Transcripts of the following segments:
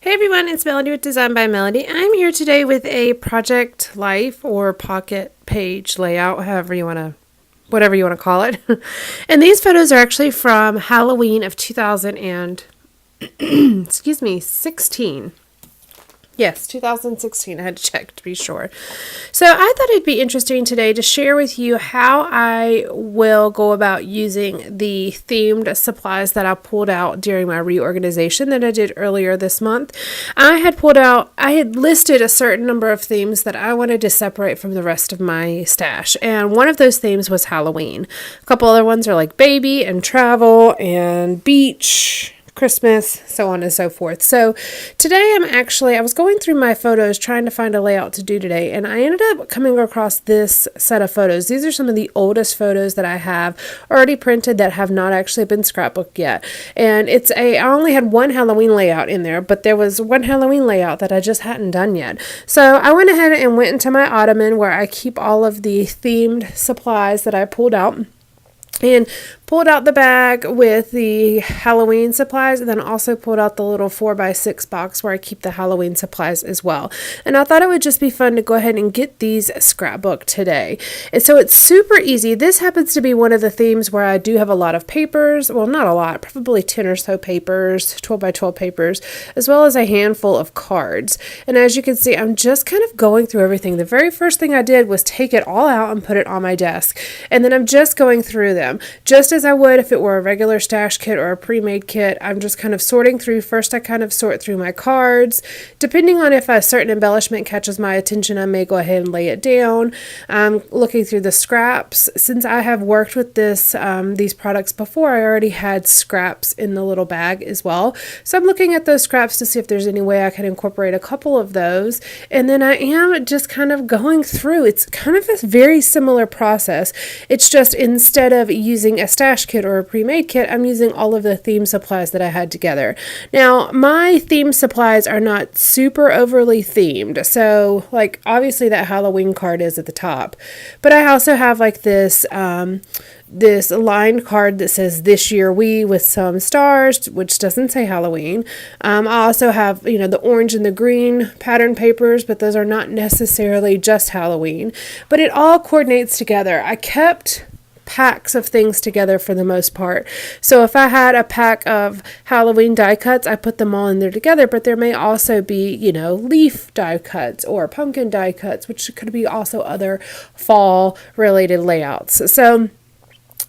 Hey everyone, it's Melody with Design by Melody. I'm here today with a project life or pocket page layout, whatever you want to call it. And these photos are actually from Halloween of 2000 and, 16. Yes, 2016. I had to check to be sure. So I thought it'd be interesting today to share with you how I will go about using the themed supplies that I pulled out during my reorganization that I did earlier this month. I had listed a certain number of themes that I wanted to separate from the rest of my stash. And one of those themes was Halloween. A couple other ones are like baby and travel and beach, Christmas, so on and so forth. So today I was going through my photos trying to find a layout to do today, and I ended up coming across this set of photos. These are some of the oldest photos that I have already printed that have not actually been scrapbooked yet. And I only had one Halloween layout in there, but there was one Halloween layout that I just hadn't done yet. So I went ahead and went into my ottoman where I keep all of the themed supplies that I pulled out, and pulled out the bag with the Halloween supplies, and then also pulled out the little 4x6 box where I keep the Halloween supplies as well. And I thought it would just be fun to go ahead and get these scrapbooked today. And so it's super easy. This happens to be one of the themes where I do have a lot of papers. Well, not a lot, probably 10 or so papers, 12x12 papers, as well as a handful of cards. And as you can see, I'm just kind of going through everything. The very first thing I did was take it all out and put it on my desk. And then I'm just going through them, just as I would if it were a regular stash kit or a pre-made kit. I'm just kind of sorting through. First, I kind of sort through my cards. Depending on if a certain embellishment catches my attention, I may go ahead and lay it down. I'm looking through the scraps. Since I have worked with these products before, I already had scraps in the little bag as well. So I'm looking at those scraps to see if there's any way I can incorporate a couple of those. And then I am just kind of going through. It's kind of a very similar process. It's just instead of using a stash kit or a pre-made kit, I'm using all of the theme supplies that I had together. Now, my theme supplies are not super overly themed. So, like, obviously that Halloween card is at the top. But I also have like this lined card that says "This Year We" with some stars, which doesn't say Halloween. I also have, the orange and the green pattern papers, but those are not necessarily just Halloween. But it all coordinates together. I kept packs of things together for the most part. So if I had a pack of Halloween die cuts, I put them all in there together, but there may also be, leaf die cuts or pumpkin die cuts, which could be also other fall related layouts. So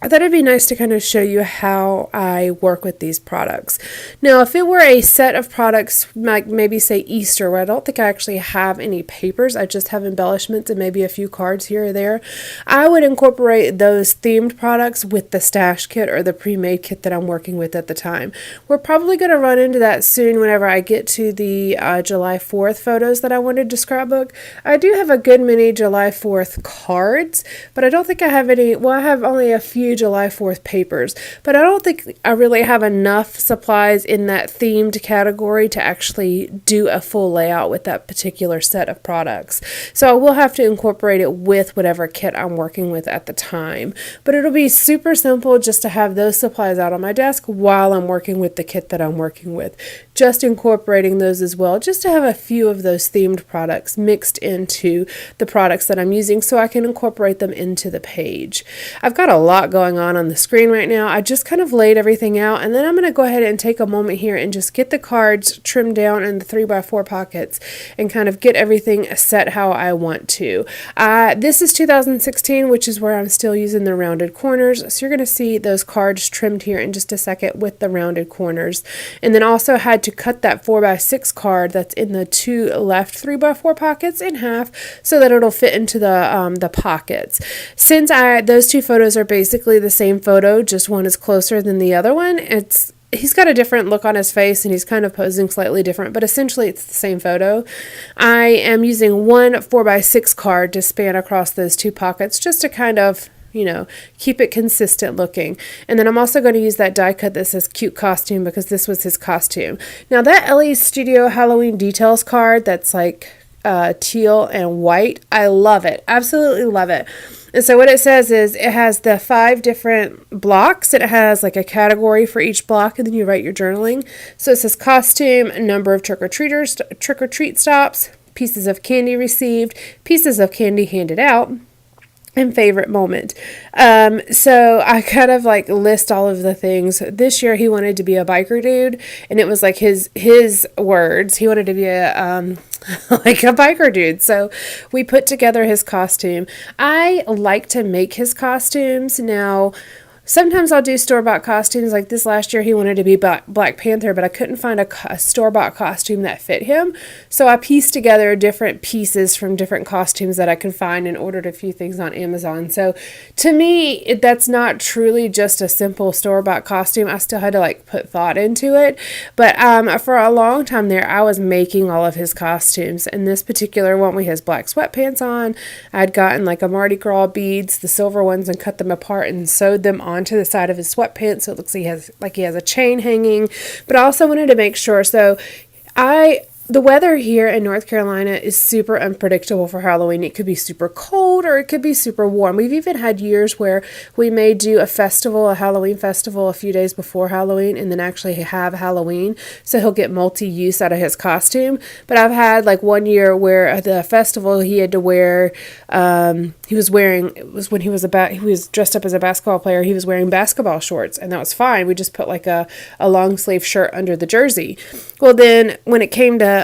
I thought it'd be nice to kind of show you how I work with these products. Now, if it were a set of products, like maybe say Easter, where I don't think I actually have any papers, I just have embellishments and maybe a few cards here or there, I would incorporate those themed products with the stash kit or the pre-made kit that I'm working with at the time. We're probably going to run into that soon whenever I get to the July 4th photos that I wanted to scrapbook. I do have a good many July 4th cards, but I don't think I have any. Well, I have only a few July 4th papers, but I don't think I really have enough supplies in that themed category to actually do a full layout with that particular set of products. So I will have to incorporate it with whatever kit I'm working with at the time. But it'll be super simple just to have those supplies out on my desk while I'm working with the kit that I'm working with. Just incorporating those as well, just to have a few of those themed products mixed into the products that I'm using so I can incorporate them into the page. I've got a lot going on the screen right now. I just kind of laid everything out, and then I'm going to go ahead and take a moment here and just get the cards trimmed down in the 3x4 pockets and kind of get everything set how I want to. This is 2016, which is where I'm still using the rounded corners. So you're going to see those cards trimmed here in just a second with the rounded corners. And then also had to cut that 4x6 card that's in the two left 3x4 pockets in half so that it'll fit into the pockets. Since those two photos are basically the same photo, just one is closer than the other one, he's got a different look on his face and he's kind of posing slightly different, but essentially it's the same photo. I am using one 4x6 card to span across those two pockets just to kind of keep it consistent looking. And then I'm also going to use that die cut that says cute costume because this was his costume. Now that LE Studio Halloween Details card that's like teal and white. I love it. Absolutely love it. And so what it says is it has the 5 different blocks. It has like a category for each block, and then you write your journaling. So it says costume, number of trick-or-treat stops, pieces of candy received, pieces of candy handed out, and favorite moment. So I kind of like list all of the things. This year he wanted to be a biker dude, and it was like his words. He wanted to be a like a biker dude. So we put together his costume. I like to make his costumes. Now, sometimes I'll do store-bought costumes. Like this last year, he wanted to be Black Panther, but I couldn't find a store-bought costume that fit him. So I pieced together different pieces from different costumes that I could find and ordered a few things on Amazon. So to me, that's not truly just a simple store-bought costume. I still had to like put thought into it. But for a long time there, I was making all of his costumes. And this particular one, we has black sweatpants on. I'd gotten like a Mardi Gras beads, the silver ones, and cut them apart and sewed them onto the side of his sweatpants, so it looks like he has a chain hanging. But I also wanted to make sure, so the weather here in North Carolina is super unpredictable for Halloween. It could be super cold or it could be super warm. We've even had years where we may do a Halloween festival a few days before Halloween and then actually have Halloween. So he'll get multi-use out of his costume. But I've had like one year where at the festival he had to wear, he was dressed up as a basketball player. He was wearing basketball shorts, and that was fine. We just put like a long sleeve shirt under the jersey. Well, then when it came to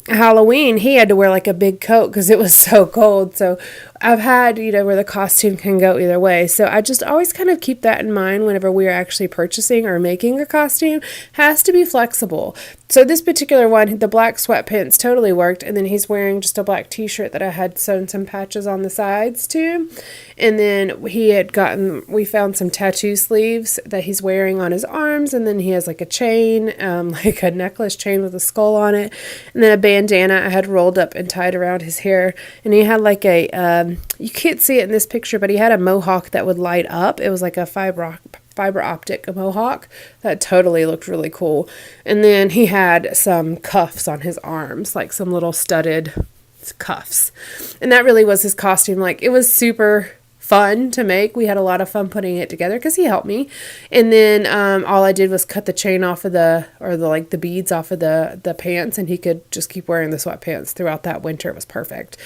Halloween, he had to wear like a big coat because it was so cold. So I've had, where the costume can go either way. So I just always kind of keep that in mind whenever we are actually purchasing or making a costume. Has to be flexible. So this particular one, the black sweatpants totally worked. And then he's wearing just a black t-shirt that I had sewn some patches on the sides to. And then we found some tattoo sleeves that he's wearing on his arms. And then he has like a chain, like a necklace chain with a skull on it. And then a bandana I had rolled up and tied around his hair. And he had like you can't see it in this picture, but he had a mohawk that would light up. It was like a fiber optic mohawk that totally looked really cool. And then he had some cuffs on his arms, like some little studded cuffs. And that really was his costume. Like, it was super fun to make. We had a lot of fun putting it together because he helped me. And then all I did was cut the chain off of the beads off of the pants, and he could just keep wearing the sweatpants throughout that winter. It was perfect.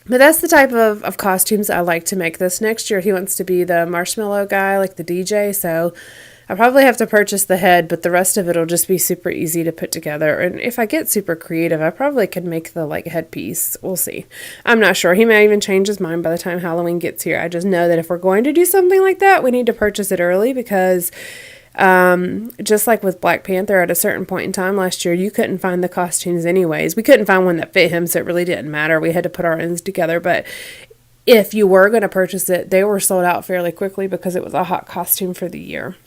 But that's the type of costumes I like to make. This next year, he wants to be the marshmallow guy, like the DJ. So I probably have to purchase the head, but the rest of it will just be super easy to put together. And if I get super creative, I probably could make the like headpiece. We'll see. I'm not sure. He may even change his mind by the time Halloween gets here. I just know that if we're going to do something like that, we need to purchase it early because just like with Black Panther, at a certain point in time last year, you couldn't find the costumes anyways. We couldn't find one that fit him, so it really didn't matter. We had to put our ends together. But if you were going to purchase it, they were sold out fairly quickly because it was a hot costume for the year.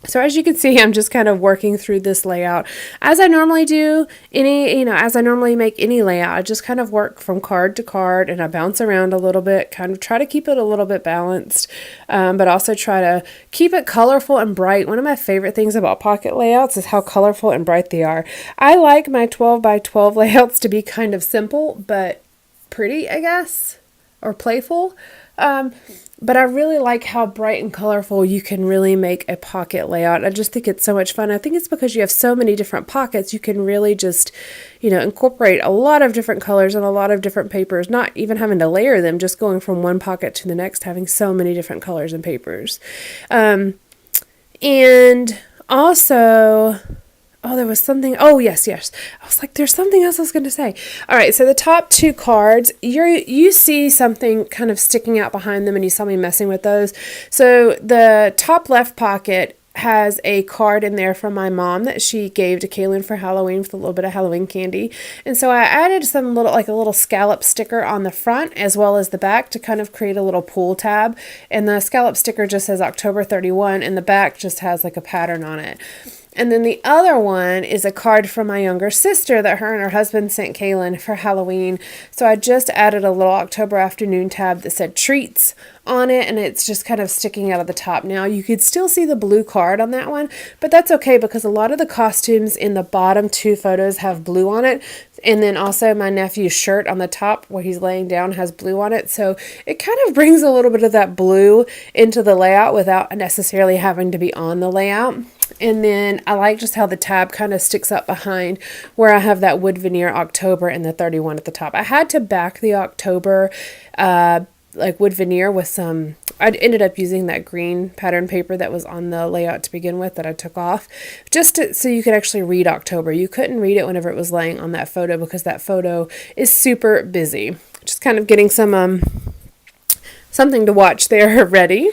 So as you can see, I'm just kind of working through this layout as I normally do as I normally make any layout. I just kind of work from card to card and I bounce around a little bit, kind of try to keep it a little bit balanced, but also try to keep it colorful and bright. One of my favorite things about pocket layouts is how colorful and bright they are. I like my 12 by 12 layouts to be kind of simple, but pretty, I guess, or playful. But I really like how bright and colorful you can really make a pocket layout. I just think it's so much fun. I think it's because you have so many different pockets, you can really just, incorporate a lot of different colors and a lot of different papers, not even having to layer them, just going from one pocket to the next, having so many different colors and papers. And also, there was something. Oh, yes. I was like, there's something else I was going to say. All right, so the top 2 cards, you see something kind of sticking out behind them, and you saw me messing with those. So the top left pocket has a card in there from my mom that she gave to Kaylin for Halloween with a little bit of Halloween candy. And so I added a little scallop sticker on the front as well as the back to kind of create a little pull tab. And the scallop sticker just says October 31, and the back just has like a pattern on it. And then the other one is a card from my younger sister that her and her husband sent Kaylin for Halloween. So I just added a little October afternoon tab that said treats on it, and it's just kind of sticking out of the top. Now you could still see the blue card on that one, but that's okay because a lot of the costumes in the bottom 2 photos have blue on it. And then also my nephew's shirt on the top where he's laying down has blue on it. So it kind of brings a little bit of that blue into the layout without necessarily having to be on the layout. And then I like just how the tab kind of sticks up behind where I have that wood veneer October and the 31 at the top. I had to back the October like wood veneer with some, I ended up using that green pattern paper that was on the layout to begin with that I took off so you could actually read October. You couldn't read it whenever it was laying on that photo because that photo is super busy. Just kind of getting some something to watch there ready.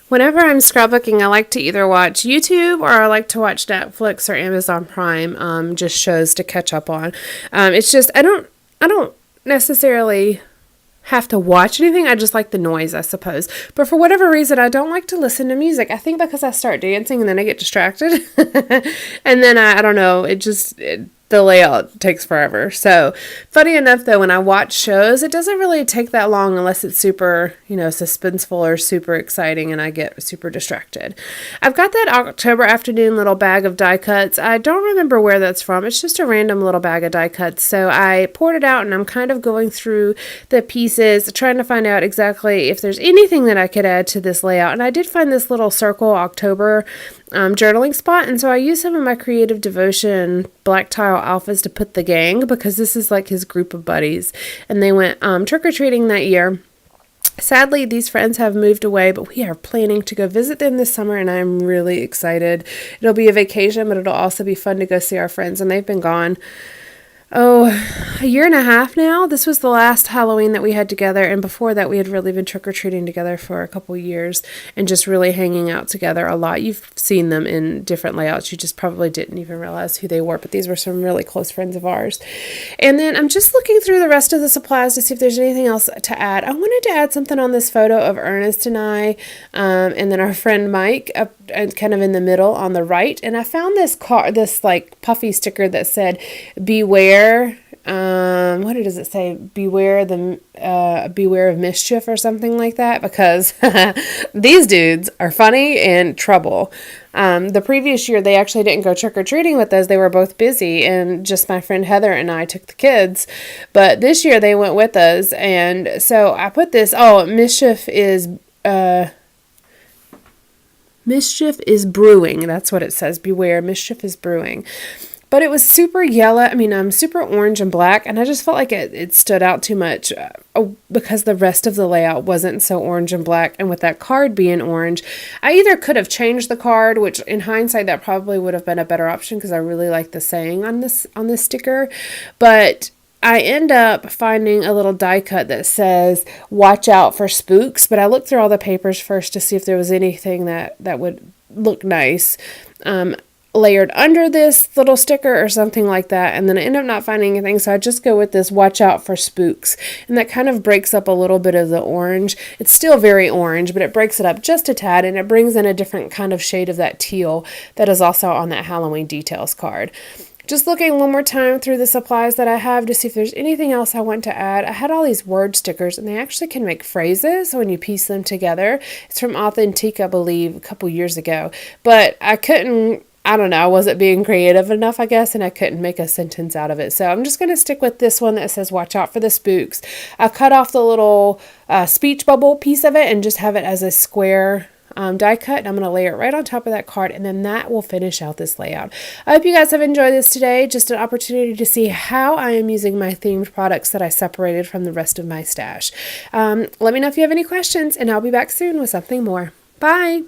Whenever I'm scrapbooking, I like to either watch YouTube or I like to watch Netflix or Amazon Prime, just shows to catch up on. It's just, I don't necessarily have to watch anything. I just like the noise, I suppose. But for whatever reason, I don't like to listen to music. I think because I start dancing and then I get distracted. And then I don't know, the layout takes forever. So funny enough though, when I watch shows, it doesn't really take that long unless it's super, suspenseful or super exciting and I get super distracted. I've got that October afternoon little bag of die cuts. I don't remember where that's from. It's just a random little bag of die cuts. So I poured it out and I'm kind of going through the pieces, trying to find out exactly if there's anything that I could add to this layout. And I did find this little circle October journaling spot, and so I used some of my Creative Devotion black tile alphas to put the gang because this is like his group of buddies and they went trick-or-treating that year. Sadly, these friends have moved away, but we are planning to go visit them this summer and I'm really excited. It'll be a vacation, but it'll also be fun to go see our friends, and they've been gone a year and a half now. This was the last Halloween that we had together, and before that we had really been trick-or-treating together for a couple years and just really hanging out together a lot. You've seen them in different layouts. You just probably didn't even realize who they were, but these were some really close friends of ours. And then I'm just looking through the rest of the supplies to see if there's anything else to add. I wanted to add something on this photo of Ernest and I, and then our friend Mike up kind of in the middle on the right, and I found this like puffy sticker that said beware, what does it say? Beware of mischief or something like that, because these dudes are funny and trouble. The previous year they actually didn't go trick-or-treating with us. They were both busy and just my friend Heather and I took the kids. But this year they went with us, and so I put this, mischief is brewing. That's what it says. Beware, mischief is brewing. But it was super yellow. Super orange and black. And I just felt like it stood out too much because the rest of the layout wasn't so orange and black. And with that card being orange, I either could have changed the card, which in hindsight, that probably would have been a better option because I really like the saying on this sticker. But I end up finding a little die cut that says, watch out for spooks. But I looked through all the papers first to see if there was anything that would look nice layered under this little sticker or something like that. And then I end up not finding anything. So I just go with this, watch out for spooks. And that kind of breaks up a little bit of the orange. It's still very orange, but it breaks it up just a tad. And it brings in a different kind of shade of that teal that is also on that Halloween details card. Just looking one more time through the supplies that I have to see if there's anything else I want to add. I had all these word stickers, and they actually can make phrases when you piece them together. It's from Authentique, I believe, a couple years ago. But I wasn't being creative enough, I guess, and I couldn't make a sentence out of it. So I'm just going to stick with this one that says, watch out for the spooks. I cut off the little speech bubble piece of it and just have it as a square die cut, and I'm going to layer it right on top of that card, and then that will finish out this layout. I hope you guys have enjoyed this today. Just an opportunity to see how I am using my themed products that I separated from the rest of my stash. Let me know if you have any questions, and I'll be back soon with something more. Bye!